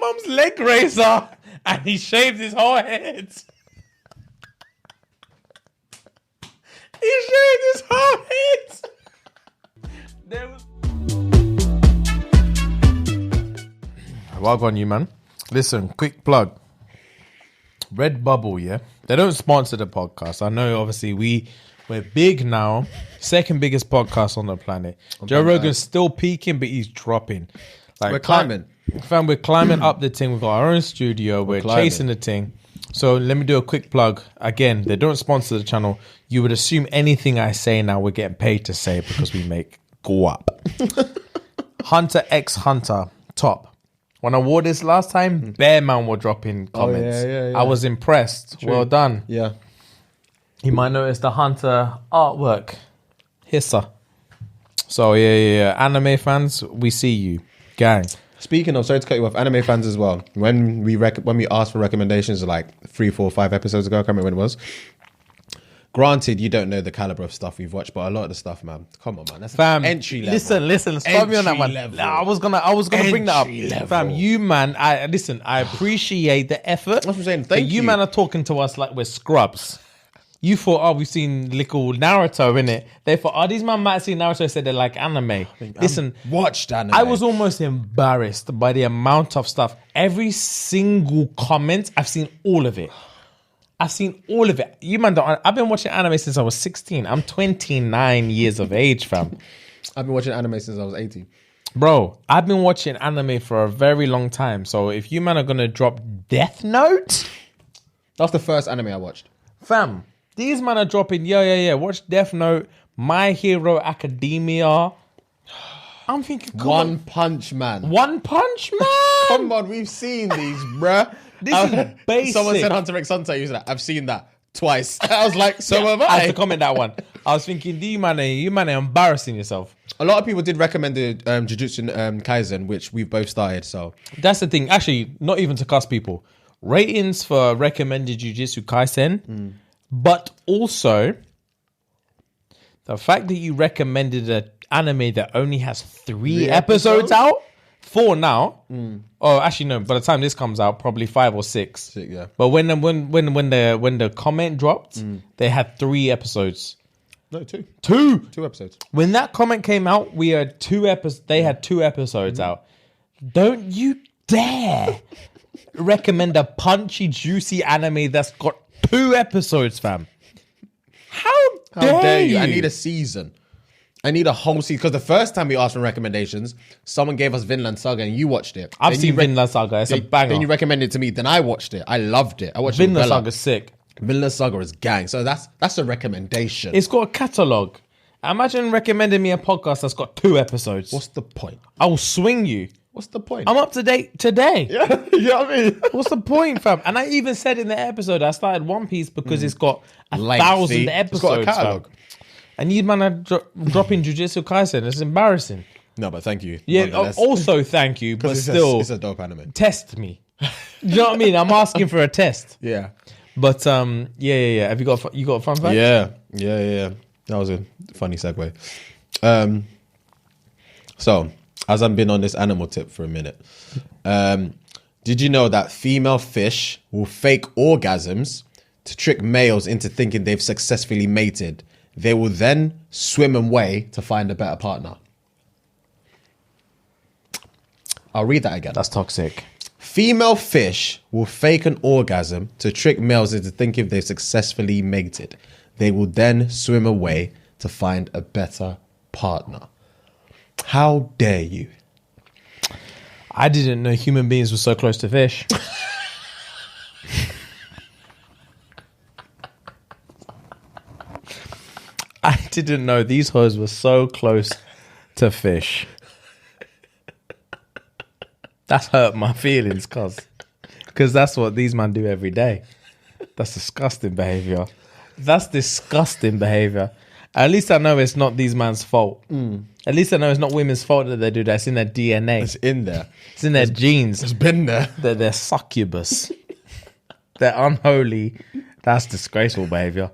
mum's leg razor and he shaved his whole head. He shaved his whole head. There was... Well on you, man. Listen, quick plug. Redbubble, yeah? They don't sponsor the podcast. I know, obviously, we're big now. Second biggest podcast on the planet. Joe Rogan's still peaking, but he's dropping. Like, we're climbing. Fam, we're climbing up the thing. We've got our own studio. We're chasing the thing. So let me do a quick plug. Again, they don't sponsor the channel. You would assume anything I say now we're getting paid to say because we make guap. Hunter x Hunter, top. When I wore this last time, Bear Man were dropping comments. Yeah. I was impressed. True. Well done. Yeah. You might notice the Hunter artwork. Hissa. So yeah. Anime fans, we see you. Gang. Speaking of, sorry to cut you off, anime fans as well. When we asked for recommendations like 3, 4, 5 episodes ago, I can't remember when it was. Granted, you don't know the caliber of stuff we've watched, but a lot of the stuff, man. Come on, man. That's entry level. Listen. Spot me on that one. Nah, I was gonna bring that up, level. fam. You man, I appreciate the effort. That's what I'm saying. Thank you. You man are talking to us like we're scrubs. You thought, we've seen little Naruto in it. They thought, these man might have seen Naruto. Said they like anime. Listen, watched anime. I was almost embarrassed by the amount of stuff. Every single comment, I've seen all of it. You man, I've been watching anime since I was 16. I'm 29 years of age, fam. I've been watching anime since I was 18. Bro, I've been watching anime for a very long time. So if you man are gonna drop Death Note, That's the first anime I watched. Fam, these man are dropping, watch Death Note, My Hero Academia. I'm thinking, One Punch Man. One Punch Man? Come on, we've seen these, bruh. This is basic. Someone said Hunter x Hunter. You said, I've seen that twice. I was like, so have I. I had to comment that one. I was thinking, you man are embarrassing yourself. A lot of people did recommend the Jujutsu Kaisen, which we've both started, so. That's the thing. Actually, not even to cuss people. Ratings for recommended Jujutsu Kaisen, but also the fact that you recommended an anime that only has 3 episodes out, 4 now. Oh, actually no. By the time this comes out, probably 5 or 6. Yeah. But when the comment dropped, they had 3 episodes. No, 2. 2 episodes. When that comment came out, we had 2 episodes. They had 2 episodes out. Don't you dare recommend a punchy, juicy anime that's got 2 episodes, fam. How dare you? I need a season. I need a whole season. Because the first time we asked for recommendations, someone gave us Vinland Saga and you watched it. I've seen Vinland Saga. It's a banger. Then you recommended it to me. Then I watched it. I loved it. I watched Vinland Saga's sick. Vinland Saga is gang. So that's a recommendation. It's got a catalogue. Imagine recommending me a podcast that's got 2 episodes. What's the point? I will swing you. What's the point? I'm up to date today. Yeah, you know what I mean? What's the point, fam? And I even said in the episode, I started One Piece because it's got 1,000 episodes. It's got a catalogue. And you man are dropping Jujutsu Kaisen. It's embarrassing. No, but thank you. Yeah, also thank you, but still, it's a dope anime. Test me. You know what I mean? I'm asking for a test. Yeah. But yeah. Have you got a fun fact? Yeah. That was a funny segue. So, as I've been on this animal tip for a minute, did you know that female fish will fake orgasms to trick males into thinking they've successfully mated? They will then swim away to find a better partner. I'll read that again. That's toxic. Female fish will fake an orgasm to trick males into thinking they've successfully mated. They will then swim away to find a better partner. How dare you? I didn't know human beings were so close to fish. I didn't know these hoes were so close to fish. That's hurt my feelings, because that's what these men do every day. That's disgusting behavior. At least I know it's not these man's fault. At least I know it's not women's fault that they do that. It's in their DNA. It's in there. It's in their genes. It's been there. They're succubus. They're unholy. That's disgraceful behavior.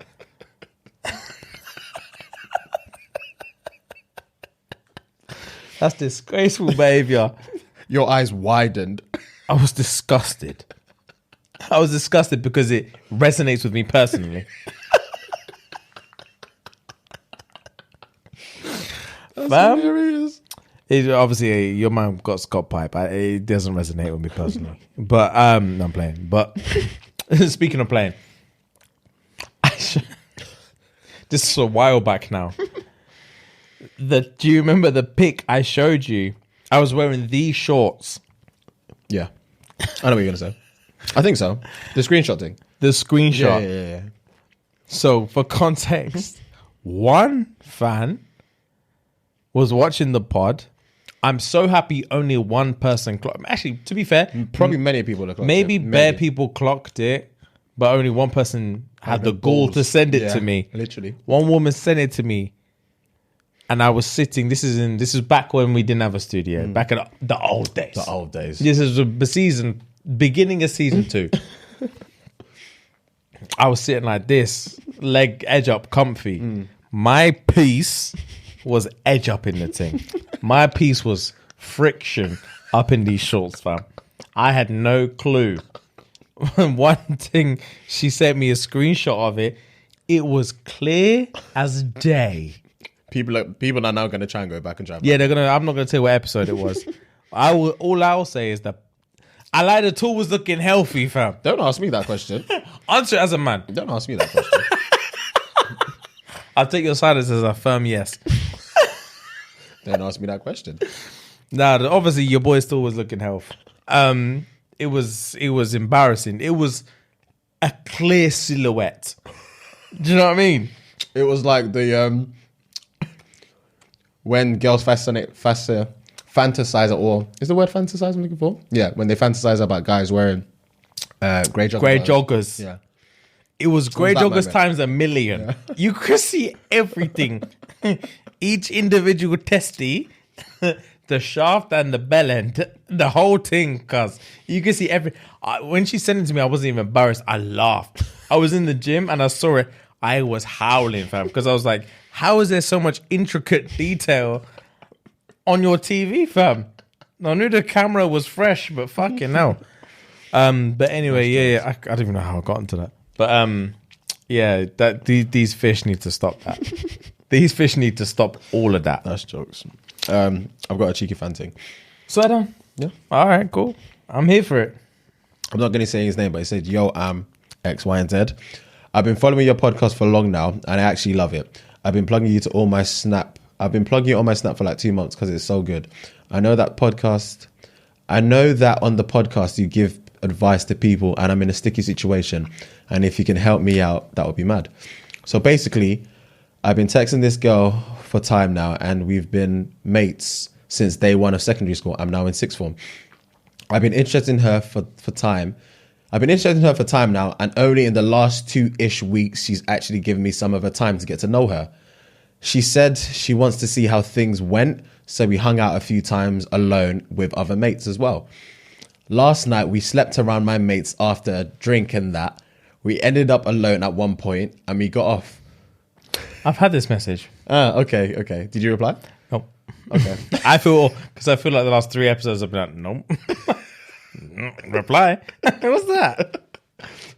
That's disgraceful behavior. Your eyes widened. I was disgusted. I was disgusted because it resonates with me personally. That's hilarious. Obviously, your man got Scott Pipe. It doesn't resonate with me personally. But no, I'm playing. But speaking of playing, this is a while back now. Do you remember the pic I showed you? I was wearing these shorts. Yeah, I know what you're gonna say. I think so. The screenshot thing. The screenshot. Yeah. So for context, one fan was watching the pod. I'm so happy only one person clocked. Actually, to be fair, probably many people clocked maybe it. bare people clocked it, but only one person had the gall to send it to me. Literally, one woman sent it to me, and I was sitting. This is back when we didn't have a studio. Back in the old days. The old days. This is the beginning of season 2. I was sitting like this, leg edge up, comfy. My piece was edge up in the thing. My piece was friction up in these shorts, fam. I had no clue. One thing, she sent me a screenshot of it. It was clear as day. People are now going to try and go back and try. Yeah, I'm not gonna tell you what episode it was. All I'll say is that I like the tool was looking healthy, fam. Don't ask me that question. Answer it as a man. Don't ask me that question. I'll take your silence as a firm yes. Don't ask me that question. Nah, obviously your boy still was looking healthy. It was embarrassing. It was a clear silhouette. Do you know what I mean? It was like the when girls fantasize, or is the word fantasize I'm looking for? Yeah, when they fantasize about guys wearing grey joggers. Grey joggers. Yeah. It was grey that joggers moment. times a million. Yeah. You could see everything. Each individual testy, the shaft and the bell end, the whole thing, cuz. You could see when she sent it to me, I wasn't even embarrassed. I laughed. I was in the gym and I saw it. I was howling, fam, because I was like, how is there so much intricate detail on your TV, fam? I knew the camera was fresh, but fucking hell. But anyway, I don't even know how I got into that. But these fish need to stop that. These fish need to stop all of that. That's jokes. I've got a cheeky fan thing. Swear down. Yeah. All right, cool. I'm here for it. I'm not going to say his name, but he said, yo, I'm X, Y, and Z. I've been following your podcast for long now, and I actually love it. I've been plugging you to all my Snap. I've been plugging it on my Snap for like 2 months because it's so good. I know that on the podcast you give advice to people, and I'm in a sticky situation. And if you can help me out, that would be mad. So basically, I've been texting this girl for time now, and we've been mates since day one of secondary school. I'm now in sixth form. I've been interested in her for time. I've been interested in her for time now, and only in the last 2-ish weeks, she's actually given me some of her time to get to know her. She said she wants to see how things went, so we hung out a few times alone with other mates as well. Last night, we slept around my mates after a drink and that. We ended up alone at one point, and we got off. I've had this message. Okay. Did you reply? Nope. Okay. I feel like the last 3 episodes I've been like, nope. Reply. What's that?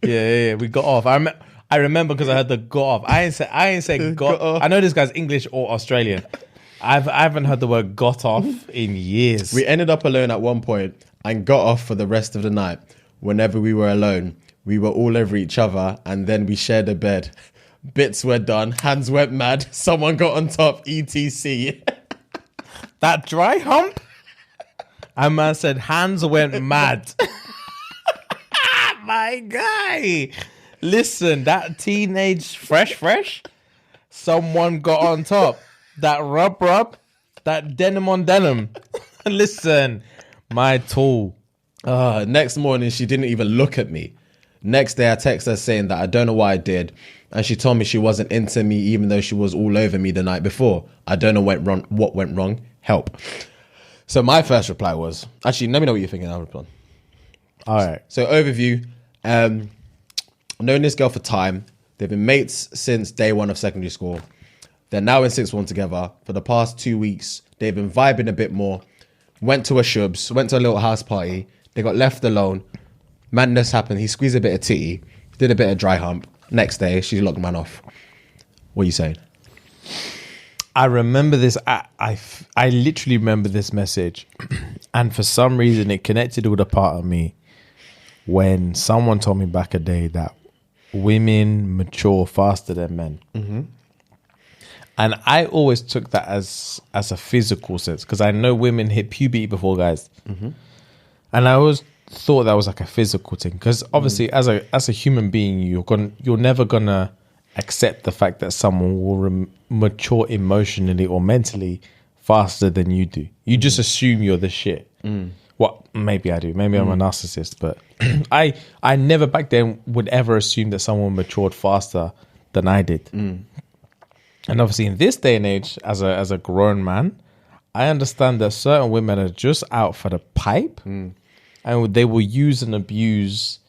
Yeah. We got off. I remember because I heard the got off. I ain't say got off. I know this guy's English or Australian. I haven't heard the word got off in years. We ended up alone at one point and got off for the rest of the night. Whenever we were alone, we were all over each other, and then we shared a bed. Bits were done. Hands went mad. Someone got on top. ETC. That dry hump? And man said hands went mad. My guy. Listen, that teenage fresh. Someone got on top. That rub. That denim on denim. Listen, my tool. Next morning, she didn't even look at me. Next day, I text her saying that I don't know why I did. And she told me she wasn't into me even though she was all over me the night before. I don't know what went wrong. Help. So my first reply was... Actually, let me know what you're thinking. I'll reply. All right. So overview. I've known this girl for time. They've been mates since day one of secondary school. They're now in sixth form together. For the past 2 weeks, they've been vibing a bit more. Went to a shubs. Went to a little house party. They got left alone. Madness happened. He squeezed a bit of titty, did a bit of dry hump. Next day, she locked man off. What are you saying? I remember this. I literally remember this message, and for some reason, it connected with a part of me when someone told me back a day that women mature faster than men. Mm-hmm. And I always took that as a physical sense, because I know women hit puberty before guys. Mm-hmm. And I always thought that was like a physical thing, because obviously as a human being, you're never gonna accept the fact that someone will mature emotionally or mentally faster than you do. You just assume you're the shit. Well, maybe I do. Maybe I'm a narcissist, but I never back then would ever assume that someone matured faster than I did. And obviously in this day and age, as a grown man, I understand that certain women are just out for the pipe, and they will use and abuse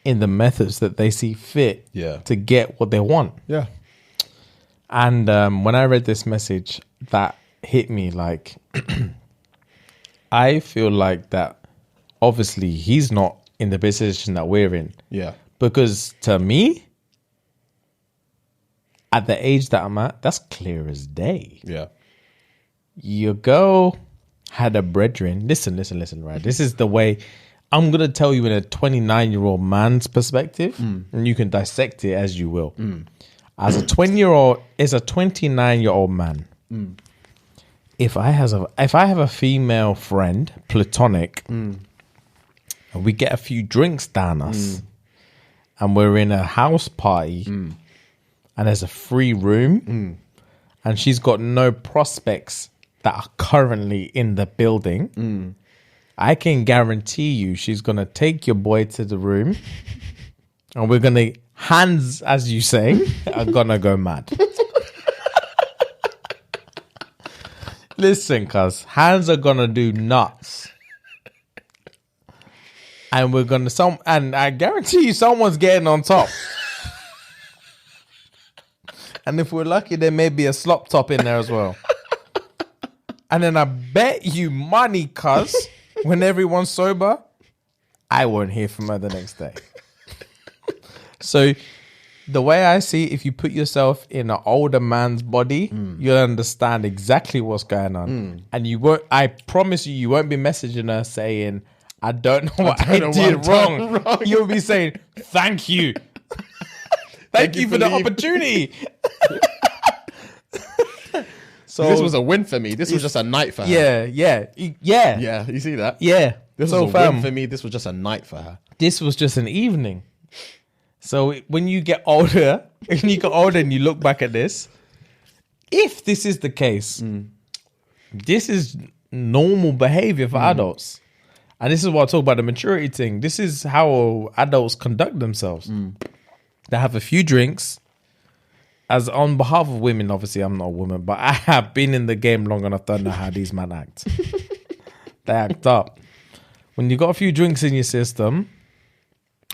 in the methods that they see fit to get what they want. Yeah. And when I read this message, that hit me like, I feel like that obviously he's not in the position that we're in. Yeah. Because to me, at the age that I'm at, that's clear as day. Yeah. Your girl had a brethren. Listen, right? This is the way I'm going to tell you in a 29-year-old man's perspective, and you can dissect it as you will. As a 29-year-old man, if I have a female friend, platonic, and we get a few drinks down us, and we're in a house party, and there's a free room, and she's got no prospects that are currently in the building, I can guarantee you she's going to take your boy to the room, and we're going to, hands, as you say, are going to go mad. Listen, cuz, hands are going to do nuts. And we're going to, and I guarantee you someone's getting on top. And if we're lucky, there may be a slop top in there as well. And then I bet you money, cuz, when everyone's sober, I won't hear from her the next day. So the way I see, if you put yourself in an older man's body, you'll understand exactly what's going on. And you won't, I promise you won't be messaging her saying, I don't know what I did wrong. You'll be saying, thank you. Thank you for the opportunity. So this was a win for me. This was just a night for her. Yeah. You see that? Yeah. This was a win for me. This was just a night for her. This was just an evening. So when you get older, and you look back at this, if this is the case, this is normal behavior for adults. And this is what I talk about, the maturity thing. This is how adults conduct themselves. They have a few drinks. As on behalf of women, obviously I'm not a woman, but I have been in the game long enough to know how these men act. They act up. When you got a few drinks in your system,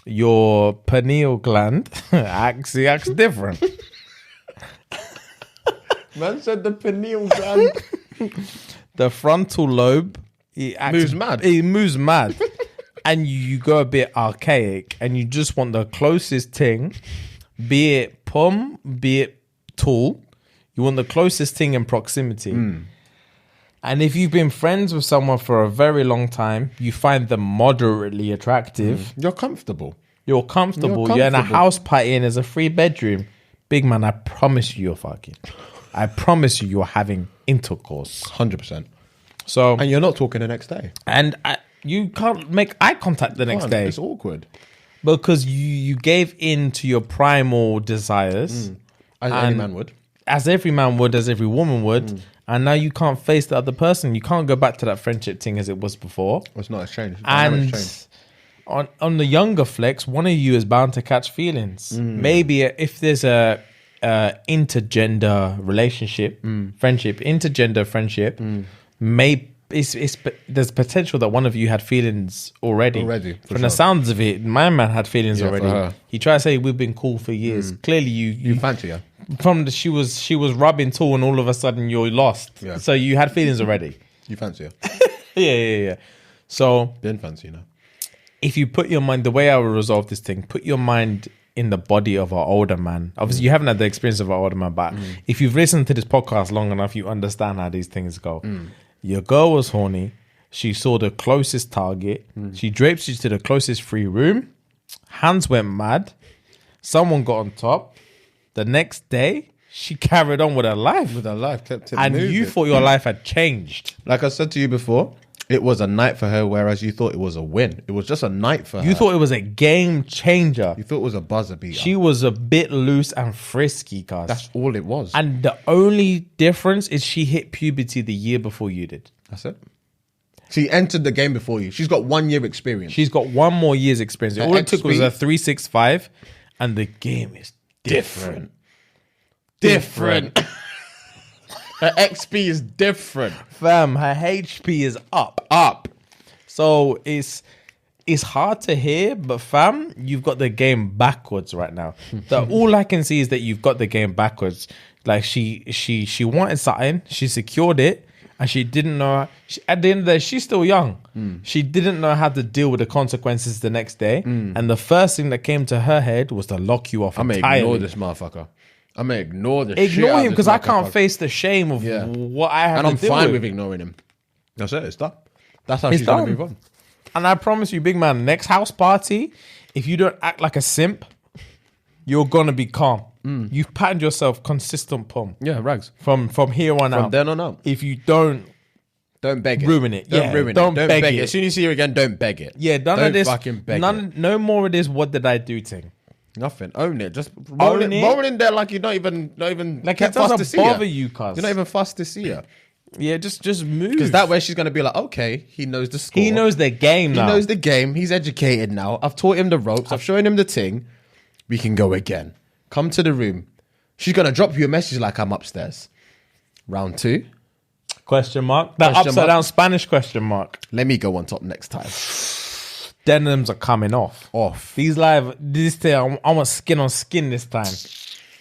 your pineal gland acts different. Man said the pineal gland. The frontal lobe, moves mad. It moves mad. And you go a bit archaic, and you just want the closest thing, be it pum, be it tall. You want the closest thing in proximity. And if you've been friends with someone for a very long time, you find them moderately attractive. You're comfortable. You're in a house party and there's a free bedroom. Big man, I promise you're fucking. I promise you're having intercourse. 100%. So, and you're not talking the next day. And you can't make eye contact the next day. It's awkward. Because you gave in to your primal desires. As any man would. As every man would, as every woman would. And now you can't face the other person. You can't go back to that friendship thing as it was before. It's not exchange. And on the younger flex, one of you is bound to catch feelings. Maybe if there's a intergender relationship, friendship, intergender friendship, there's potential that one of you had feelings already. From the sounds of it, my man had feelings already. He tried to say we've been cool for years. Clearly, you fancy her. She was rubbing tall, and all of a sudden you're lost. Yeah. So you had feelings already. You fancy her. Yeah. So didn't fancy her. if you put your mind, the way I would resolve this thing, put your mind in the body of an older man. Obviously, you haven't had the experience of an older man, but if you've listened to this podcast long enough, you understand how these things go. Your girl was horny. She saw the closest target. She drapes you to the closest free room. Hands went mad. Someone got on top. The next day, she carried on with her life. Kept it And moving. you thought your life had changed. Like I said to you before, it was a night for her, whereas you thought it was a win. It was just a night for her. You thought it was a game changer. You thought it was a buzzer beater. She was a bit loose and frisky, cuz. That's all it was. And the only difference is she hit puberty the year before you did. That's it. She entered the game before you. She's got 1 year experience. She's got 1 more year's experience. Her All it took was XP a 365, and the game is different. Her XP is different. Fam, her HP is up. So it's hard to hear, but fam, you've got the game backwards right now. All I can see is that you've got the game backwards. Like she wanted something, she secured it, and she didn't know. At the end of the day, she's still young. She didn't know how to deal with the consequences the next day, and the first thing that came to her head was to lock you off I'm going to entirely. ignore this motherfucker. I'm going to ignore this shit Ignore out of him this because I can't motherfucker. face the shame of what I have And to I'm deal fine with. with ignoring him. That's it. It's done. That's how It's she's going to done. move on. And I promise you, big man, next house party, if you don't act like a simp, you're gonna be calm. You've patterned yourself consistent pum. Yeah, rags. From here on out. From then on out. If you don't beg it. ruin it. Don't Yeah, ruin don't it. Don't beg beg it. it. As soon as you see her again, don't beg it. none don't of this fucking beg it. no more of this what did I do thing. Nothing. Own it. Just roll Own it. roll in there like you're not even Like fussed it to doesn't see bother her. you, cuz. You're not even fussed to see her. Yeah, just move. Because that way she's going to be like, okay, he knows the score. he knows the game He now. knows the game. He's educated now. I've taught him the ropes. I've shown him the ting. We can go again. Come to the room. She's going to drop you a message like I'm upstairs. Round 2. Question mark. That Question upside mark. down Spanish question mark. Let me go on top next time. Denims are coming off. Off. These live, this thing, I want skin on skin this time.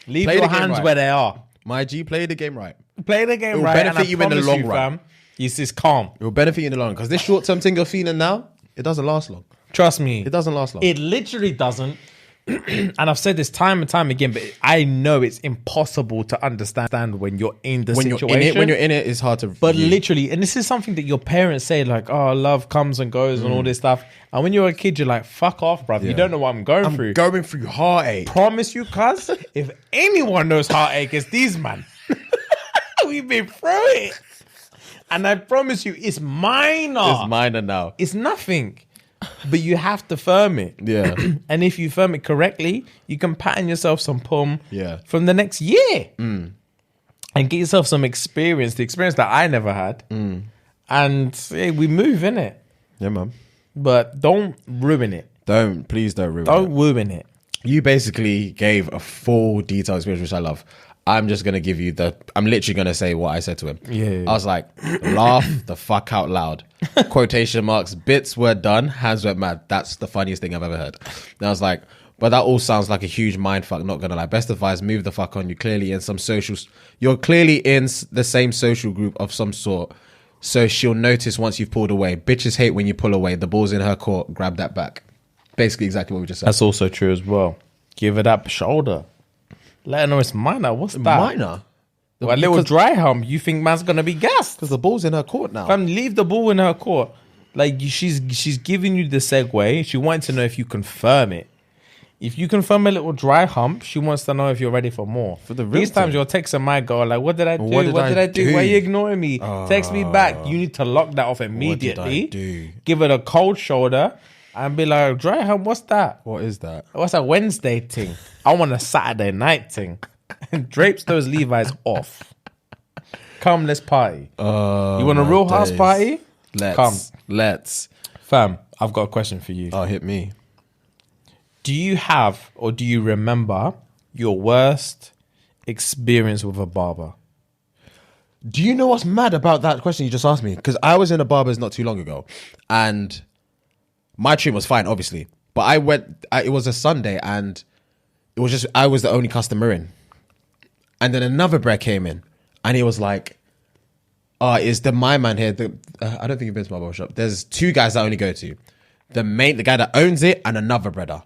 Leave Play your the game hands right. where they are. My G, play the game right. Play the game will right. benefit and I you in the promise long you, run. Fam, it's calm. It will benefit you in the long run. Because this short-term thing you're feeling now, it doesn't last long. Trust me. It doesn't last long. It literally doesn't. And I've said this time and time again, but I know it's impossible to understand when you're in the when situation. you're in it, it's hard to. But literally, and this is something that your parents say, like, oh, love comes and goes and all this stuff. And when you're a kid, you're like, fuck off, bruv. You Yeah. don't know what I'm going through. going through heartache. Promise you, cuz, if anyone knows heartache, it's these man. We've been through it. And I promise you, it's minor. It's minor now. It's nothing. But you have to firm it. Yeah. And if you firm it correctly, you can pattern yourself some pum Yeah. from the next year. And get yourself some experience, the experience that I never had. And hey, we move, innit? Yeah, man. But don't ruin it. Please don't ruin it. Don't ruin it. You basically gave a full detailed experience, which I love. I'm just going to give you I'm literally going to say what I said to him. Yeah. I was like, laugh the fuck out loud. Quotation marks, bits were done, hands went mad. That's the funniest thing I've ever heard. And I was like, but that all sounds like a huge mind fuck, not going to lie. Best advice, move the fuck on. You're clearly in the same social group of some sort. So she'll notice once you've pulled away. Bitches hate when you pull away. The ball's in her court. Grab that back. Basically exactly what we just said. That's also true as well. Give her that shoulder. Let her know it's minor. What's that? minor. Well, a little dry hump. You think man's gonna be gassed? Because the ball's in her court now. Fam, leave the ball in her court. Like she's giving you the segue. She wants to know if you confirm it. If you confirm a little dry hump, she wants to know if you're ready for more. For the real These times thing. you're texting my girl like, what did I do? What did I do? Why are you ignoring me? Text me back. You need to lock that off immediately. do? Give it a cold shoulder and be like, dry hump, what's that? What is that? What's a Wednesday thing? I want a Saturday night thing. Drapes those Levi's off. Come, let's party. You want a my real house days. party? Let's. Fam, I've got a question for you. Oh, hit me. Do you have or do you remember your worst experience with a barber? Do you know what's mad about that question you just asked me? Because I was in a Barbers not too long ago, and my trim was fine, obviously. But it was a Sunday, and it was just I was the only customer in, and then another bro came in, and he was like, "Is the my man here?" I don't think you've been to my barber shop. There's two guys that I only go to. the guy that owns it, and another brother.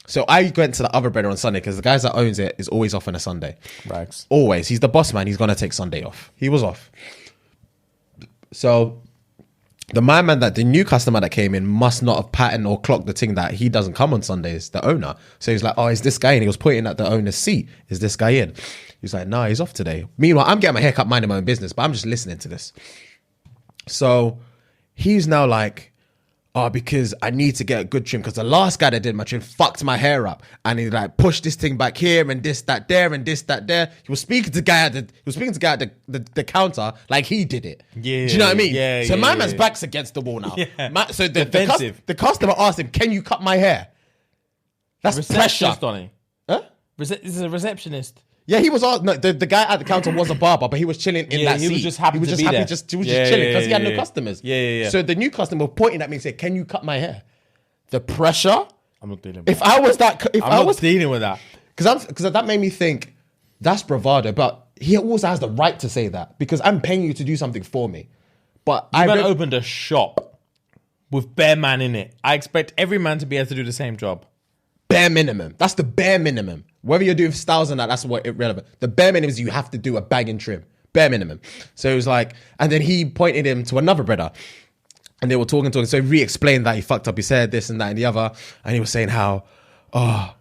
So I went to the other brother on Sunday because the guy that owns it is always off on a Sunday. Rags. Always. He's the boss man. He's going to take Sunday off. He was off. So the the new customer that came in must not have patterned or clocked the thing that he doesn't come on Sundays, the owner. So he's like, oh, is this guy in? He was pointing at the owner's seat. Is this guy in? He's like, nah, he's off today. Meanwhile, I'm getting my haircut, minding my own business, but I'm just listening to this. So he's now like, oh, because I need to get a good trim because the last guy that did my trim fucked my hair up, and he like pushed this thing back here and this, that, there, and this, that, there. He was speaking to the guy at the counter like he did it. Yeah. Do you know what I mean? Yeah. So my man's back's against the wall now. Yeah. So the customer asked him, "Can you cut my hair?" That's pressure. Donnie. Huh? This is a receptionist. Yeah, he was. No, the guy at the counter was a barber, but he was chilling in that seat. He was just happy to be there. He was just chilling because he had no customers. Yeah. So the new customer was pointing at me and said, "Can you cut my hair?" The pressure. I'm not dealing with If I was that, I'm not dealing with that. Because that made me think that's bravado, but he also has the right to say that because I'm paying you to do something for me. But I opened a shop with bare man in it. I expect every man to be able to do the same job. Bare minimum. That's the bare minimum. Whether you're doing styles or not, that's what irrelevant. The bare minimum is you have to do a bag and trim. Bare minimum. So it was like, and then he pointed him to another brother. And they were talking. So he re-explained that he fucked up. He said this and that and the other. And he was saying how, I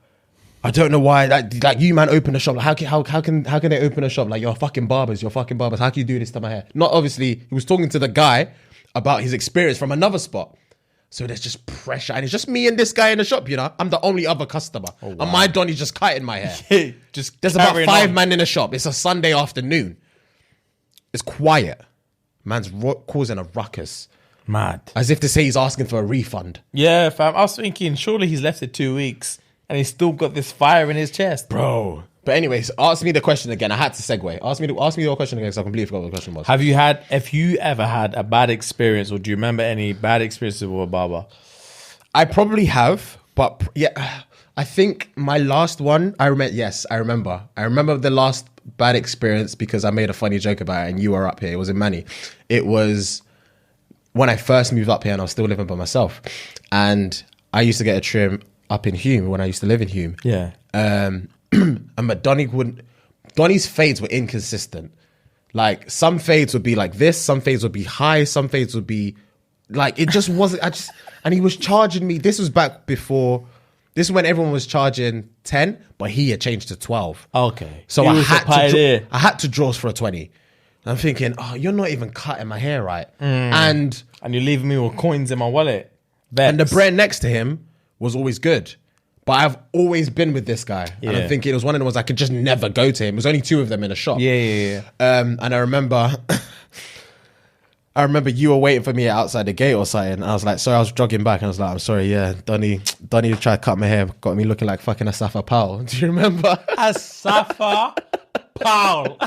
don't know why. Like you man open a shop. Like how can they open a shop? Like you're fucking barbers. How can you do this to my hair? Not obviously. He was talking to the guy about his experience from another spot. So there's just pressure, and it's just me and this guy in the shop. You know, I'm the only other customer, and my Donny's just cutting my hair. There's about 5 men in the shop. It's a Sunday afternoon. It's quiet. Man's causing a ruckus. Mad. As if to say he's asking for a refund. Yeah, fam. I was thinking, surely he's left it 2 weeks, and he's still got this fire in his chest, bro. But anyways, ask me the question again. I had to segue. Ask me your question again because I completely forgot what the question was. Have you ever had a bad experience, or do you remember any bad experiences with a barber? I probably have, but yeah, I think my last one, I remember. I remember the last bad experience because I made a funny joke about it and you were up here. It was in Manny. It was when I first moved up here and I was still living by myself. And I used to get a trim up in Hume when I used to live in Hume. Yeah. And Donny's fades were inconsistent. Like some fades would be like this, some fades would be high, some fades would be like, it just wasn't, and he was charging me. This was back before, this is when everyone was charging 10, but he had changed to 12. Okay. So I had to draws for a 20. I'm thinking, oh, you're not even cutting my hair right. And you're leaving me with coins in my wallet. Vex. And the brand next to him was always good. But I've always been with this guy. Yeah. And I'm thinking it was one of the ones I could just never go to him. There was only 2 of them in a shop. Yeah. And I remember you were waiting for me outside the gate or something. And I was like, sorry, I was jogging back. And I was like, I'm sorry, yeah. Donny tried to cut my hair. Got me looking like fucking Asafa Powell. Do you remember? Asafa Powell.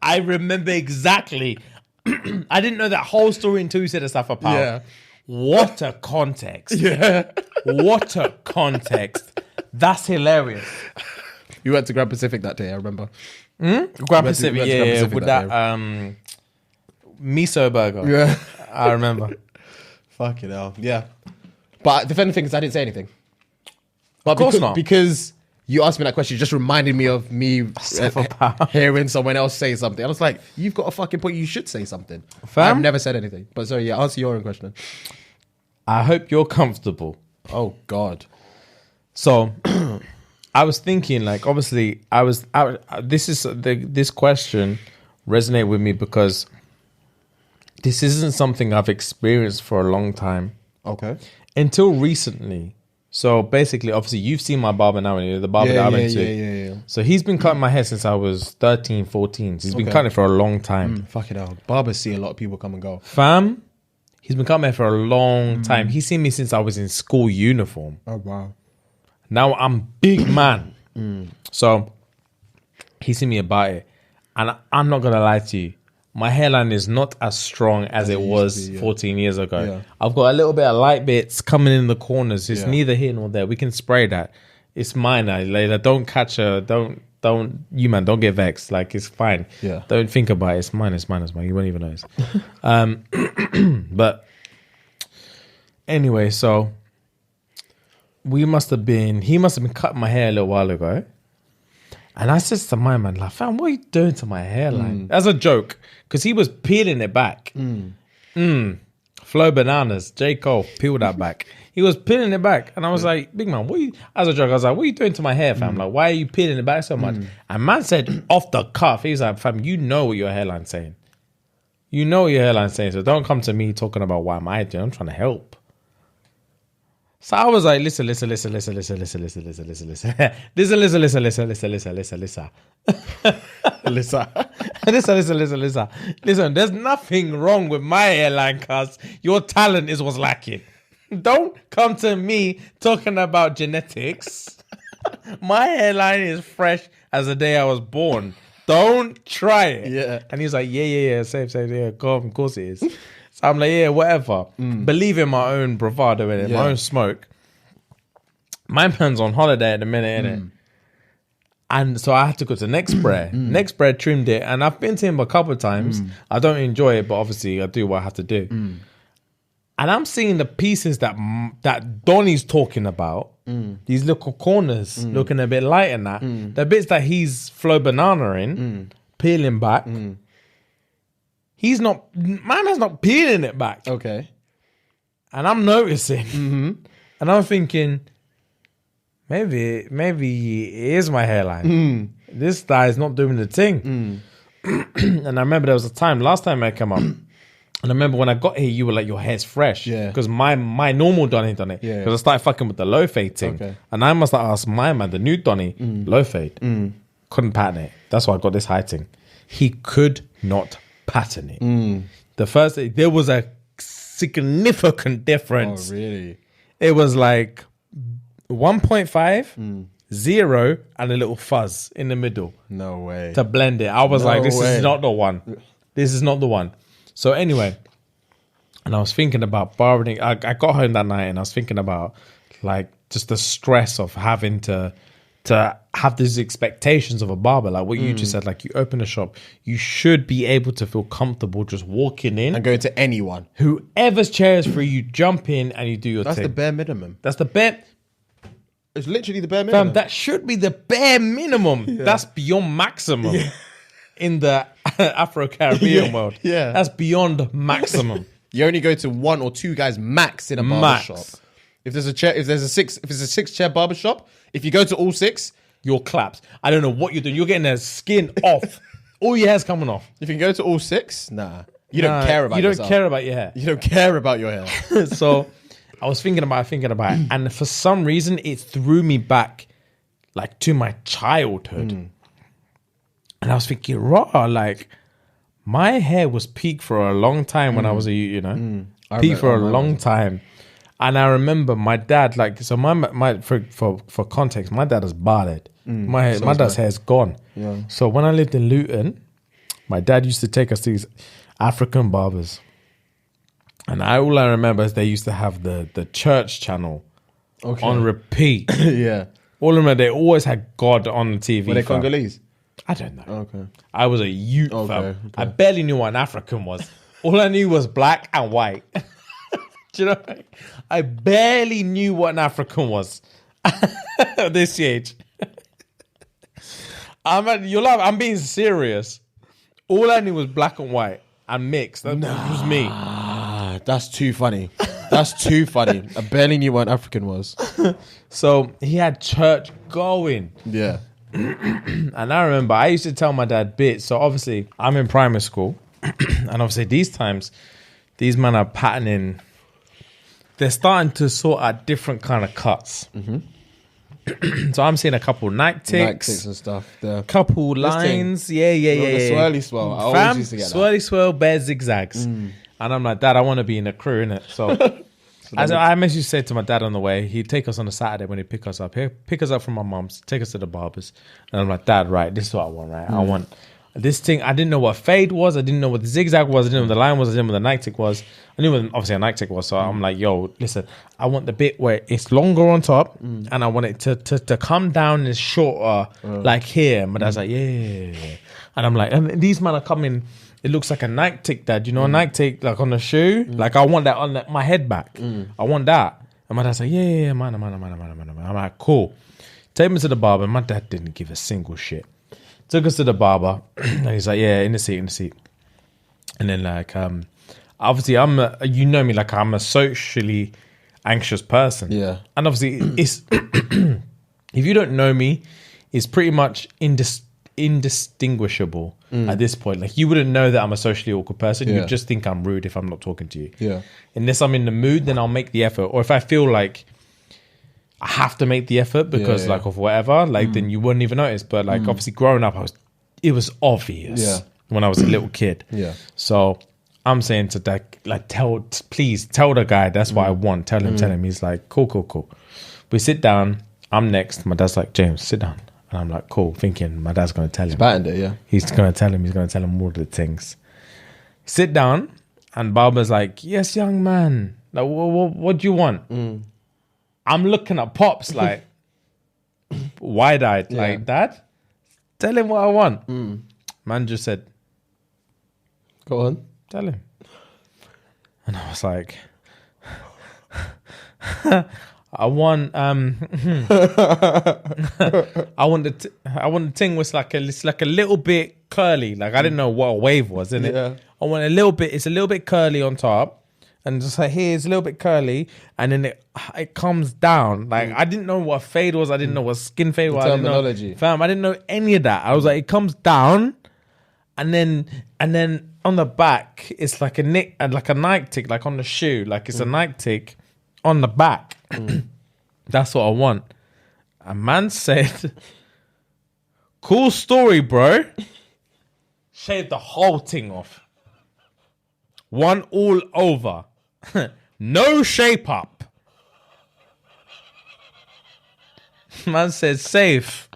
I remember exactly. I didn't know that whole story until you said Asafa Powell. Yeah. What a context. Yeah. What a context. That's hilarious. You went to Grand Pacific that day, I remember. Grand Pacific, yeah. With that miso burger. Yeah. I remember. Fucking hell. Yeah. But the funny thing is I didn't say anything. But of course not. Because you asked me that question, you just reminded me of me hearing someone else say something. I was like, you've got a fucking point. You should say something. Fam? I've never said anything. But sorry, yeah, answer your own question. I hope you're comfortable. Oh, God. So, I was thinking, like, obviously, this question resonated with me because this isn't something I've experienced for a long time. Okay. Until recently. So basically, obviously, you've seen my barber now, the barber that I went to. Yeah. So he's been cutting my hair since I was 13, 14. So he's been cutting it for a long time. Fuck it out. Barbers see a lot of people come and go. Fam, he's been cutting my hair for a long time. He's seen me since I was in school uniform. Oh, wow. Now I'm big man. So he's seen me about it. And I'm not going to lie to you. My hairline is not as strong as it was 14 years ago. Yeah. I've got a little bit of light bits coming in the corners. It's neither here nor there. We can spray that. It's minor. Like, don't catch a... Don't get vexed. Like, it's fine. Yeah. Don't think about it. It's mine. You won't even notice. But Anyway, so he must have been cutting my hair a little while ago. And I said to my man, like, fam, what are you doing to my hairline? As a joke, because he was peeling it back. Flow bananas, J. Cole, peel that back. He was peeling it back. And I was like, big man, as a joke, I was like, what are you doing to my hair, fam? Like, why are you peeling it back so much? And man said, off the cuff, he's like, fam, you know what your hairline's saying. You know what your hairline's saying. So don't come to me talking about why am I doing. I'm trying to help. So I was like, listen. Listen, there's nothing wrong with my hairline, cuz your talent is what's lacking. Don't come to me talking about genetics. My hairline is fresh as the day I was born. Don't try it. Yeah. And he's like, yeah, safe, yeah, of course it is. So I'm like, yeah, whatever. Believe in my own bravado, innit? My own smoke. My man's on holiday at the minute, innit? And so I had to go to Next Spray. Next Spray trimmed it. And I've been to him a couple of times. I don't enjoy it, but obviously I do what I have to do. And I'm seeing the pieces that Donnie's talking about. These little corners looking a bit light and that. The bits that he's flow banana in, peeling back. My man's not peeling it back. Okay. And I'm noticing. And I'm thinking, maybe it is my hairline. This guy is not doing the thing. And I remember there was a time, last time I came up, and I remember when I got here, you were like, your hair's fresh. Yeah. Because my normal Donnie done it. Yeah. Because I started fucking with the low fade thing. Okay. And I must have asked my man, the new Donnie, low fade. Couldn't pattern it. That's why I got this high thing. He could not pattern it. The first day, there was a significant difference. Oh, really? It was like 1.5, 0, and a little fuzz in the middle. No way. To blend it. I was like, this is not the one. This is not the one. So anyway, and I was thinking about barbering. I got home that night and I was thinking about like just the stress of having to have these expectations of a barber. Like what you just said, like you open a shop, you should be able to feel comfortable just walking in. And going to anyone. Whoever's chair is free, you jump in and you do your thing. That's the bare minimum. That's the bare... It's literally the bare minimum. Fam, that should be the bare minimum. Yeah. That's beyond maximum in the Afro-Caribbean world. Yeah. That's beyond maximum. You only go to 1 or 2 guys max in a barber shop. If there's a chair, if it's a 6-chair barber shop, if you go to all 6, you're clapped. I don't know what you're doing. You're getting the skin off. All your hair's coming off. If you can go to all 6, nah. You don't care about yourself. You don't care about your hair. You don't care about your hair. So I was thinking about it. And for some reason, it threw me back like to my childhood. And I was thinking, raw, like my hair was peaked for a long time when I was peaked for a long time. And I remember my dad, like, so for context, my dad is balded. My dad's hair's gone. Yeah. So when I lived in Luton, my dad used to take us to these African barbers. And all I remember is they used to have the church channel on repeat. Yeah. All I remember, they always had God on the TV. Were they Congolese? I don't know. Okay. I was a youth, fam. I barely knew what an African was. All I knew was black and white. Do you know? I barely knew what an African was. This age. I'm being serious. All I knew was black and white and mixed. That was me. That's too funny. That's too funny. I barely knew what an African was. So he had church going. Yeah. And I remember I used to tell my dad bits. So obviously I'm in primary school. And obviously these times, these men are patterning. They're starting to sort out different kind of cuts. So I'm seeing a couple Nike ticks and stuff. A couple lines. Yeah. The swirly swirl. I always used to get that. Swirly swirl, bare zigzags. And I'm like, Dad, I want to be in a crew, innit? So as I messaged said to my dad on the way, he'd take us on a Saturday when he'd pick us up. He'd pick us up from my mum's, take us to the barbers. And I'm like, Dad, right, this is what I want, right? I want this thing. I didn't know what fade was. I didn't know what the zigzag was. I didn't know what the line was. I didn't know what the Nike tick was. I knew what obviously a Nike tick was. So I'm like, yo, listen, I want the bit where it's longer on top and I want it to come down and shorter like here. My dad's like, yeah. And I'm like, and these men are coming it looks like a Nike tick, Dad. You know, a Nike tick, like on the shoe. Like, I want that on my head back. I want that. And my dad's like, yeah, man. I'm like, cool. Take me to the barber. My dad didn't give a single shit. Took us to the barber. And he's like, yeah, in the seat. And then, like, obviously, you know me, like, I'm a socially anxious person. Yeah. And obviously, it's if you don't know me, it's pretty much indistinguishable at this point. Like, you wouldn't know that I'm a socially awkward person. You just think I'm rude if I'm not talking to you. Yeah. Unless I'm in the mood, then I'll make the effort. Or if I feel like I have to make the effort because like of whatever, like then you wouldn't even notice. But like obviously growing up, it was obvious when I was a little kid. Yeah. So I'm saying to that, like, please tell the guy that's what I want. Tell him. He's like, cool. We sit down. I'm next. My dad's like, James, sit down. And I'm like, cool, thinking my dad's going to tell him. Battened it, yeah. He's going to tell him all the things. Sit down, and Barber's like, yes, young man. Like, what do you want? I'm looking at Pops like, wide-eyed, like, Dad, tell him what I want. Man just said, go on. Tell him. And I was like, I want the thing was like a little bit curly. Like, I didn't know what a wave was, innit? Yeah. I want it's a little bit curly on top, and just like here it's a little bit curly, and then it comes down. Like, I didn't know what a fade was. I didn't know what skin fade was. Terminology. I didn't know any of that. I was like, it comes down, and then on the back it's like a Nike tick, like on the shoe, like it's a Nike tick on the back. That's what I want. A man said, cool story, bro. Shaved the whole thing off. One all over. No shape up. Man said, safe.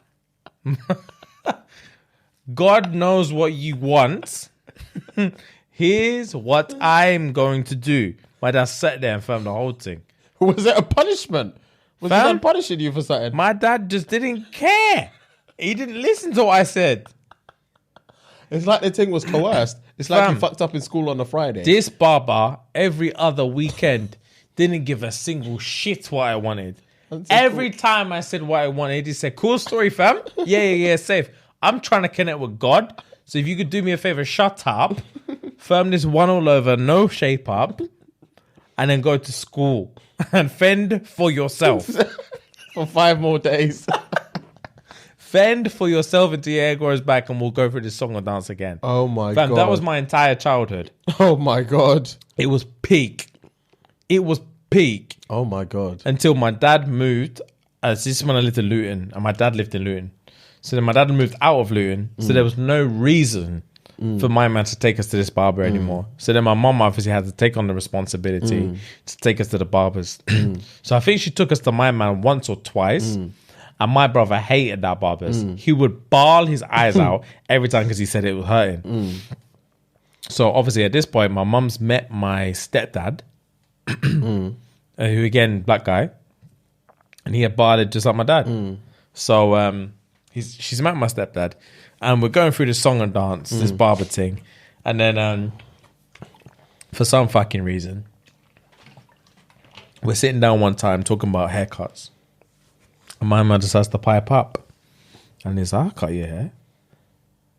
God knows what you want. Here's what I'm going to do. My dad sat there and filmed the whole thing. Was it a punishment? Was he done punishing you for something? My dad just didn't care. He didn't listen to what I said. It's like the thing was coerced. It's like you fucked up in school on a Friday. This barber, every other weekend, didn't give a single shit what I wanted. Every time I said what I wanted, he said, cool story, fam. Yeah, safe. I'm trying to connect with God. So if you could do me a favor, shut up. Firm this one all over, no shape up. And then go to school and fend for yourself. For 5 more days. Fend for yourself until your hair grows back, and we'll go through this song and dance again. Oh my God. That was my entire childhood. Oh my God. It was peak. Oh my God. Until my dad moved. This is when I lived in Luton, and my dad lived in Luton. So then my dad moved out of Luton. So there was no reason for my man to take us to this barber anymore. So then my mum obviously had to take on the responsibility to take us to the barbers. So I think she took us to my man once or twice. And my brother hated that barbers. He would bawl his eyes out every time because he said it was hurting. So obviously at this point, my mum's met my stepdad, who again, black guy. And he had barded just like my dad. So she's met my stepdad. And we're going through this song and dance, this barber thing. And then for some fucking reason, we're sitting down one time talking about haircuts. And my man decides to pipe up. And he's like, I'll cut your hair.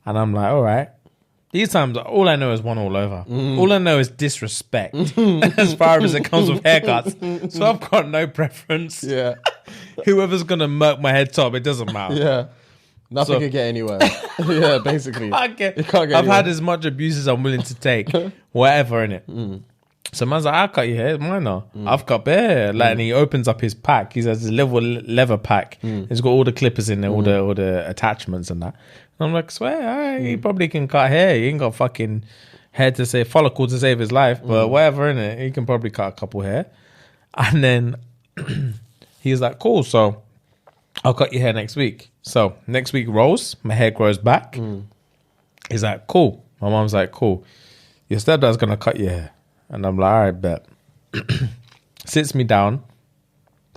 And I'm like, all right. These times, all I know is one all over. All I know is disrespect as far as it comes with haircuts. So I've got no preference. Yeah. Whoever's going to murk my head top, it doesn't matter. Yeah. Nothing can get anywhere. Yeah, basically. You can't get I've had as much abuse as I'm willing to take. Whatever, innit? So man's like, I'll cut your hair. It's mine now. I've got bare hair. Like, and he opens up his pack. He has this little leather pack. It's got all the clippers in there, all the attachments and that. And I'm like, swear, he probably can cut hair. He ain't got fucking hair to save, follicle to save his life. But whatever, innit? He can probably cut a couple hair. And then he's like, cool, so I'll cut your hair next week. So next week rolls, my hair grows back. He's like, cool. My mom's like, cool. Your stepdad's going to cut your hair. And I'm like, all right, bet. Sits me down,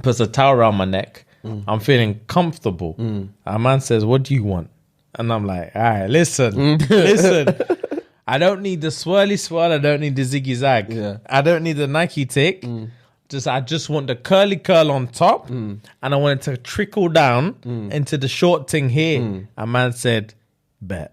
puts a towel around my neck. I'm feeling comfortable. Our man says, what do you want? And I'm like, all right, listen. I don't need the swirly swirl. I don't need the ziggy zag. Yeah. I don't need the Nike tick. I just want the curly curl on top, and I want it to trickle down into the short thing here. A man said, "Bet."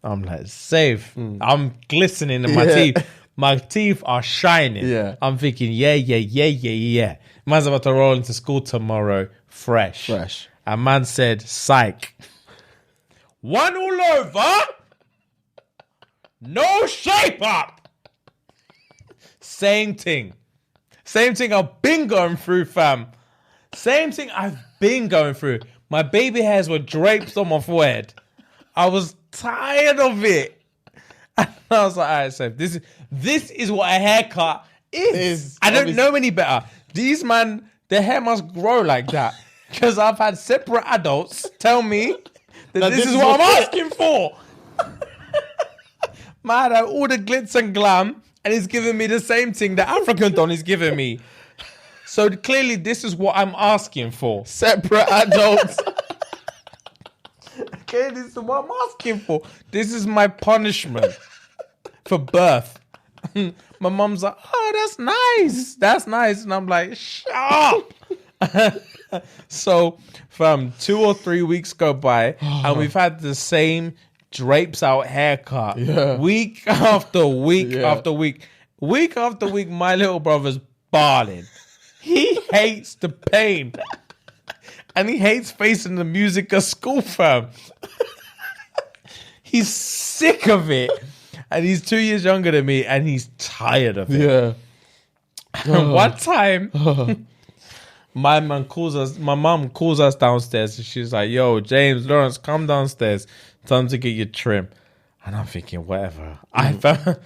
I'm like, safe. I'm glistening in my teeth. My teeth are shining. Yeah. I'm thinking, yeah. Man's about to roll into school tomorrow, fresh. A man said, "Psych." One all over. No shape up. Same thing I've been going through, fam. Same thing I've been going through. My baby hairs were draped on my forehead. I was tired of it. And I was like, all right, so this is what a haircut is. I don't know any better. These man, their hair must grow like that. Because I've had separate adults tell me that this is what I'm asking for. Man, I had all the glitz and glam, and he's giving me the same thing that African Don is giving me. So clearly, this is what I'm asking for. Separate adults. Okay, this is what I'm asking for. This is my punishment for birth. My mom's like, "Oh, that's nice. That's nice." And I'm like, "Shut up." So, fam, 2 or 3 weeks go by, and we've had the same drapes out haircut week after week after week. Week after week, my little brother's bawling. He hates the pain. And he hates facing the music at school, fam. He's sick of it. And he's 2 years younger than me, and he's tired of it. Yeah. And one time, my mum calls us downstairs, and she's like, "Yo, James, Lawrence, come downstairs. Time to get your trim." And I'm thinking, whatever.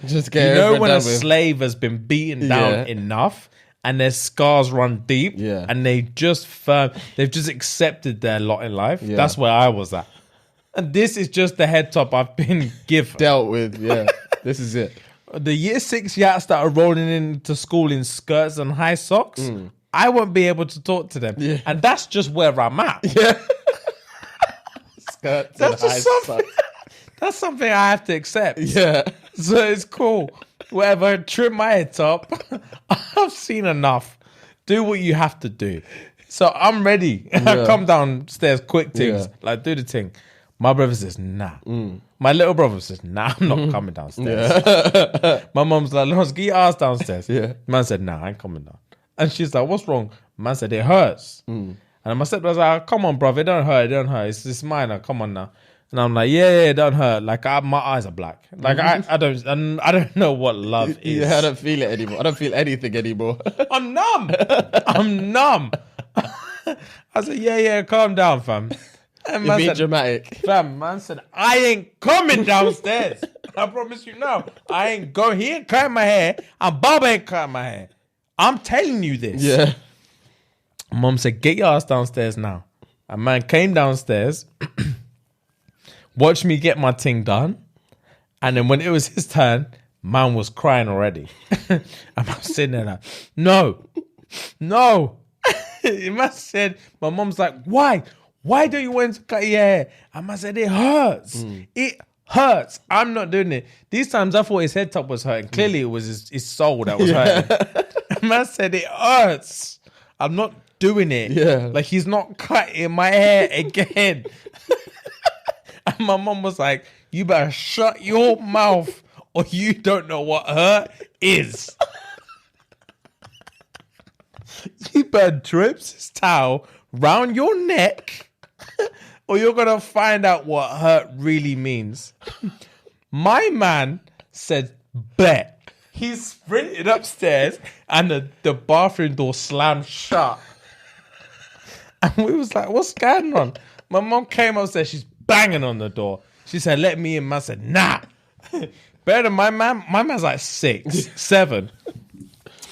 Just get it when a done with. slave has been beaten down enough, and their scars run deep, and they've just accepted their lot in life. Yeah. That's where I was at. And this is just the head top I've been given. Dealt with, yeah. This is it. The year 6 yats that are rolling into school in skirts and high socks, I won't be able to talk to them. Yeah. And that's just where I'm at. Yeah. Skirts and That's just something. That's something I have to accept. Yeah. So it's cool. Whatever, trim my head top. I've seen enough. Do what you have to do. So I'm ready. I come downstairs, quick things. Like, do the thing. My brother says, nah. My little brother says, nah, I'm not coming downstairs. My mom's like, "Lawrence, get your ass downstairs." Man said, "Nah, I ain't coming down." And she's like, "What's wrong?" Man said, "It hurts." And my stepdad was like, "Come on, brother, it don't hurt, It's minor, come on now." And I'm like, yeah, it don't hurt. Like, my eyes are black. Like, I don't know what love is. Yeah, I don't feel it anymore. I don't feel anything anymore. I'm numb. I said, yeah, calm down, fam. And You're being dramatic. Fam, man said, "I ain't coming downstairs." I promise you now. I ain't going. He ain't cutting my hair. And Barber ain't cutting my hair. I'm telling you this. Yeah. Mom said, "Get your ass downstairs now." A man came downstairs, watched me get my thing done, and then when it was his turn, man was crying already. And I was sitting there like, no. Man said, my mom's like, "Why? Why don't you want to cut your hair?" And I said, "It hurts. It hurts. I'm not doing it." These times I thought his head top was hurting. Clearly it was his soul that was hurting. And man said, "It hurts. I'm not doing it." Yeah. Like, he's not cutting my hair again. And my mom was like, "You better shut your mouth or you don't know what hurt is." You better drip this towel round your neck or you're going to find out what hurt really means. My man said, "Bet." He sprinted upstairs and the bathroom door slammed shut. And we was like, "What's going on?" My mom came upstairs. She's banging on the door. She said, "Let me in." Man said, "Nah." Better than my man. My man's like 6, 7.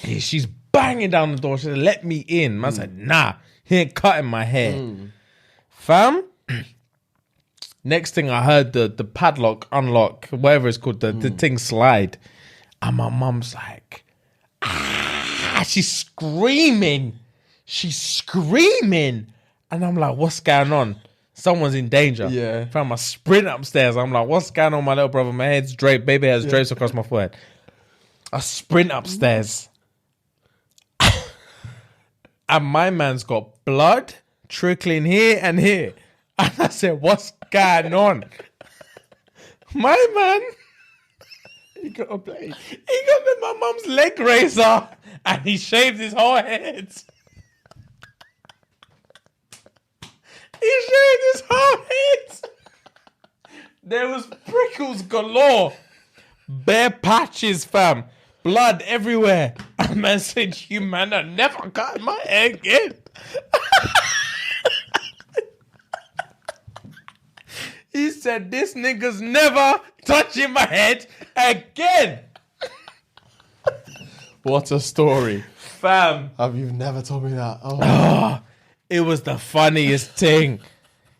She's banging down the door. She said, "Let me in." Man said, "Nah, he ain't cutting my hair." Fam. Next thing I heard the padlock unlock, whatever it's called, the thing slide. And my mum's like, "Ah," she's screaming. And I'm like, "What's going on?" someone's in danger. Yeah. Fam, I sprint upstairs. I'm like, what's going on, my little brother? My head's draped, baby hair's draped across my forehead. I sprint upstairs. And my man's got blood trickling here and here. And I said, what's going on? My man, You got a blade. he got my mum's leg razor and he shaved his whole head. He shaved his whole head. There was prickles galore. Bare patches, fam. Blood everywhere. And man said, you man are never cut my hair again. He said, this nigga's never touching my head again. What a story. Fam. You've never told me that. It was the funniest thing.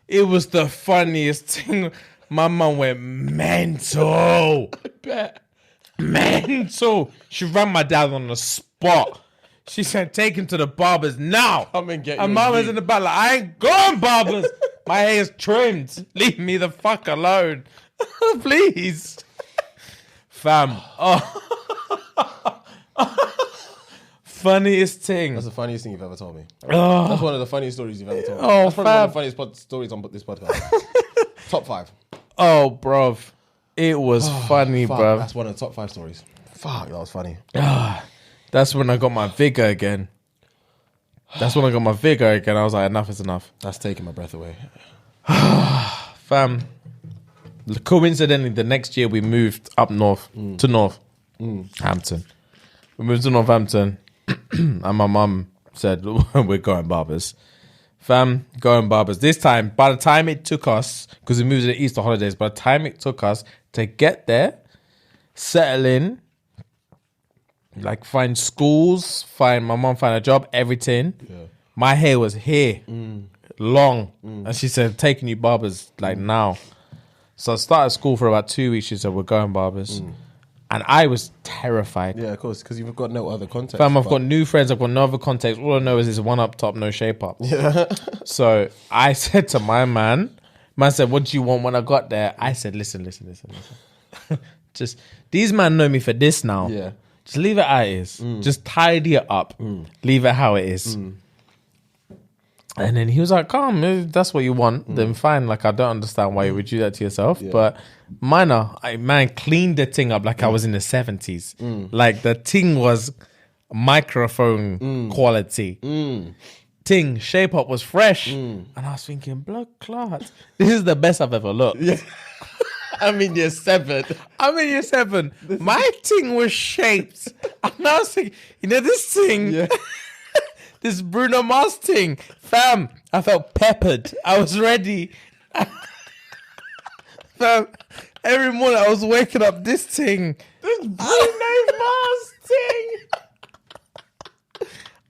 It was the funniest thing. My mum went mental. I bet. Mental. She ran my dad on the spot. She said, take him to the barbers now. Come and get And your mum was G. in the back like, I ain't going barbers. My hair's trimmed. Leave me the fuck alone. Please. Fam. Oh. Funniest thing. That's the funniest thing you've ever told me. Oh. That's one of the funniest stories you've ever told me. Oh, That's probably one of the fam. funniest stories on this podcast. Top 5. Oh, bruv. It was funny, Fuck, bruv. that's one of the top 5 stories. Fuck, that was funny. That's when I got my vigor again. I was like, enough is enough. That's taking my breath away. Fam. Coincidentally, the next year we moved up north to Northampton. We moved to Northampton and my mum said, we're going Barbers. Fam, going Barbers. This time, by the time it took us, because we moved to the Easter holidays, by the time it took us to get there, settle in, like find schools, my mum find a job, everything. Yeah. My hair was here, long. And she said, taking you Barbers like now. So I started school for about 2 weeks. She said, we're going Barbers. And I was terrified. Yeah, of course, because you've got no other context. Fam, I've got new friends. I've got no other context. All I know is this one up top, no shape up. Yeah. So I said to my man said, what do you want when I got there? I said, listen. Just, these men know me for this now. Yeah. Just leave it how it is. Just tidy it up. Leave it how it is. And then he was like, calm, if that's what you want, then fine. Like, I don't understand why you would do that to yourself. Yeah. But man cleaned the thing up like I was in the 70s. Like, the thing was microphone quality. Thing, shape up was fresh. And I was thinking, blood clot. This is the best I've ever looked. Yeah. I'm in year 7. My thing was shaped. And I was thinking, this thing... Yeah. This Bruno Mars thing. Fam, I felt peppered. I was ready. Fam, every morning I was waking up, this thing. This Bruno Mars thing.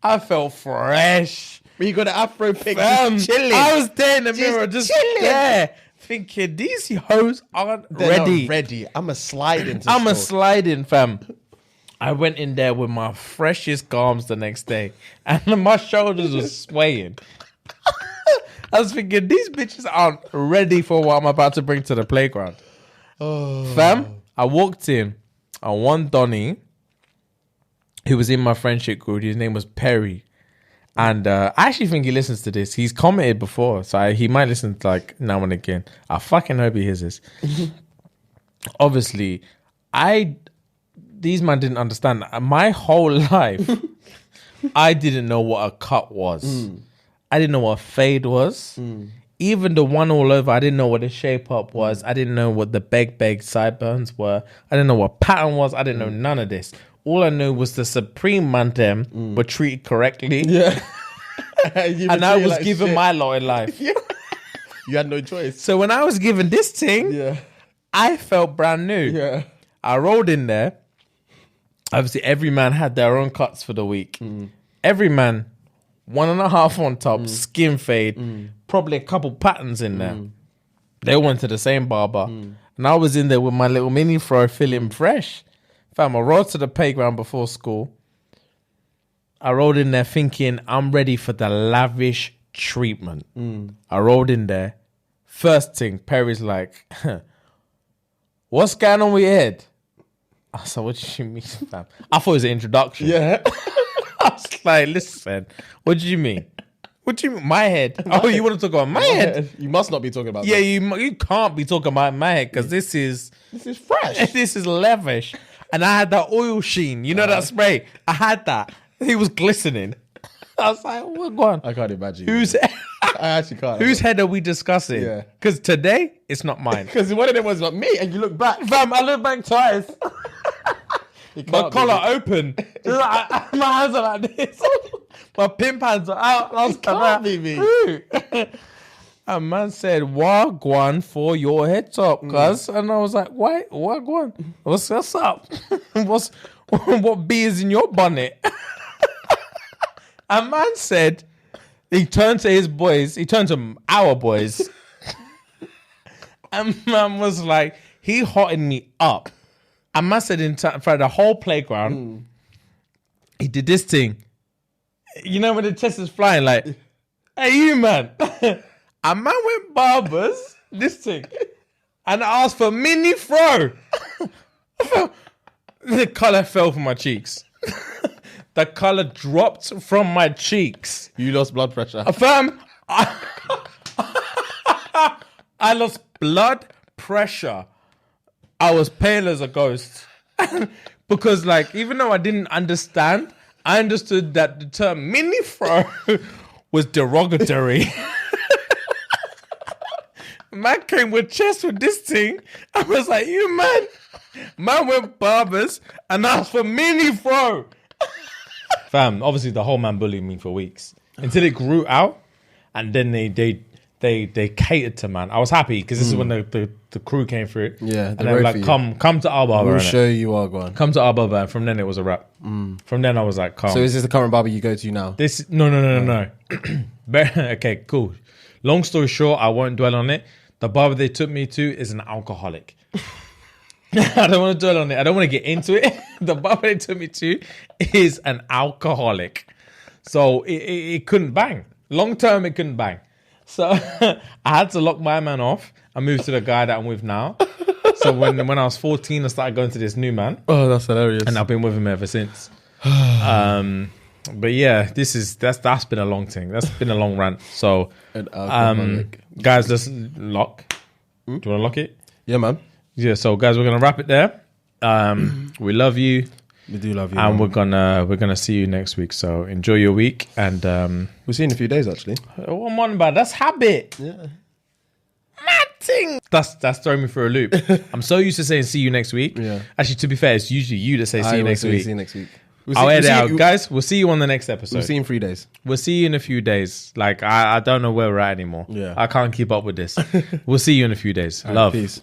I felt fresh. But you got an afro pic, Fam, just chilling. I was there in the mirror, just chilling. there. Thinking, these hoes aren't ready. Not ready. I'm a slide into I'm a sliding, fam. I went in there with my freshest garms the next day, and my shoulders were swaying. I was thinking, these bitches aren't ready for what I'm about to bring to the playground. Fam, I walked in, and one Donny, who was in my friendship group, his name was Perry. And I actually think he listens to this. He's commented before, so he might listen to like now and again. I fucking hope he hears this. Obviously, these men didn't understand. My whole life, I didn't know what a cut was. I didn't know what a fade was. Even the one all over, I didn't know what a shape up was. I didn't know what the beg sideburns were. I didn't know what pattern was. I didn't know none of this. All I knew was the Supreme man them were treated correctly. Yeah. And I was like given shit. My lot in life. Yeah. You had no choice. So when I was given this thing, I felt brand new. Yeah. I rolled in there. Obviously, every man had their own cuts for the week. Every man, 1.5 on top, skin fade, probably a couple patterns in there. They went to the same barber. And I was in there with my little mini fro feeling fresh. Fam, I rolled to the playground before school. I rolled in there thinking I'm ready for the lavish treatment. I rolled in there. First thing, Perry's like, what's going on with your head? I said, what do you mean, fam? I thought it was an introduction. Yeah. I was like, listen, what do you mean? What do you mean? My head? Oh, you want to talk about my head? You must not be talking about Yeah, that. you can't be talking about my head because this is fresh. This is lavish. And I had that oil sheen. You know that spray? I had that. He was glistening. I was like, what going on? I can't imagine. I actually can't. Whose head are we discussing? Yeah. Because today, it's not mine. Because one of them was about me, and you look back. Fam, I look back twice. My collar open. My hands are like this. My pimp hands are out. I was can't be me. A man said, Wagwan for your head top, cuz. And I was like, why? Wagwan? What's up? What bee is in your bonnet? A man said, he turned to his boys, he turned to our boys. And man was like, he hotted me up. A man said in front of the whole playground, he did this thing. You know when the chest is flying, like, hey, you man. A man went Barbers, this thing, and I asked for mini fro. The colour fell from my cheeks. The colour dropped from my cheeks. You lost blood pressure. Fam, I lost blood pressure. I was pale as a ghost. Because, like, even though I didn't understand, I understood that the term mini fro was derogatory. Man came with chest with this thing. I was like, you man. Man went Barbers and asked for mini fro. Fam, obviously the whole man bullied me for weeks until it grew out, and then they catered to man. I was happy because this is when the crew came through. Yeah, and they were like, come to our barber. We'll show you are going. Come to our barber. And from then it was a wrap. From then I was like, come. So is this the current barber you go to now? This no. Okay, cool. Long story short, I won't dwell on it. The barber they took me to is an alcoholic. I don't want to dwell on it. I don't want to get into it. The barber they took me to is an alcoholic. So it couldn't bang. Long term, it couldn't bang. So I had to lock my man off. I moved to the guy that I'm with now. So when I was 14, I started going to this new man. Oh, that's hilarious. And I've been with him ever since. But yeah, that's been a long thing. That's been a long rant. So guys, let's lock. Do you want to lock it? Yeah, man. Yeah, so guys, we're gonna wrap it there. We love you. We do love you. And we're gonna see you next week. So enjoy your week, and we'll see you in a few days actually. Oh, I'm on about that's habit. Yeah. Mad thing. That's throwing me for a loop. I'm so used to saying see you next week. Yeah. Actually, to be fair, it's usually you that say see you next week. See you next week. I'll edit out. Guys, we'll see you on the next episode. We'll see you in 3 days. We'll see you in a few days. Like, I don't know where we're at anymore. Yeah. I can't keep up with this. We'll see you in a few days. Love. Peace.